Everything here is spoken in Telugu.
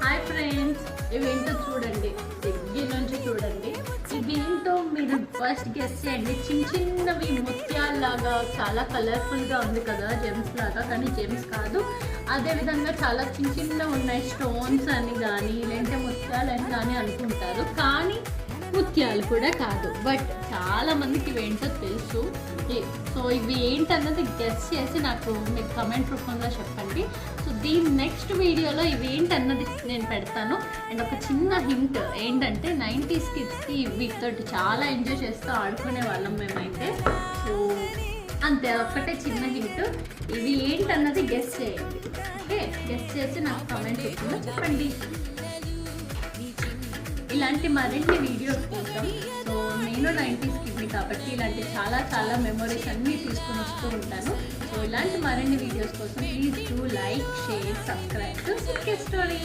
హాయ్ ఫ్రెండ్స్, ఇవేంటో చూడండి, దగ్గర నుంచి చూడండి. ఇవేంటో మీరు ఫస్ట్ గెస్ చేయండి. చిన్న చిన్నవి ముత్యాల్లాగా చాలా కలర్ఫుల్గా ఉంది కదా, జెమ్స్ లాగా, కానీ జెమ్స్ కాదు. అదేవిధంగా చాలా చిన్న చిన్నవి ఉన్నాయి, స్టోన్స్ అని కానీ లేదంటే ముత్యాలు అని కానీ అనుకుంటారు, కానీ ముత్యాలు కూడా కాదు. బట్ చాలా మందికి ఇవేంటో తెలుసు. సో ఇవి ఏంటన్నది గెస్ చేసి నాకు మీకు కమెంట్ రూపంలో చెప్పండి. సో దీని నెక్స్ట్ వీడియోలో ఇవి ఏంటన్నది నేను పెడతాను. అండ్ ఒక చిన్న హింట్ ఏంటంటే 90s కిడ్స్కి వీటితోటి చాలా ఎంజాయ్ చేస్తూ ఆడుకునే వాళ్ళం మేమైతే. సో అంతే, ఒక్కటే చిన్న హింట్. ఇవి ఏంటన్నది గెస్ చేయండి. ఓకే, గెస్ చేసి నాకు కమెంట్ రూపంలో చెప్పండి. ఇలాంటి మరిన్ని వీడియోస్ కోసం, సో నేను 90s కిడ్ని కాబట్టి ఇలాంటి చాలా చాలా మెమరీస్ అన్నీ తీసుకుని వస్తూ ఉంటాను. సో ఇలాంటి మరిన్ని వీడియోస్ కోసం please do like, share, subscribe to CK story.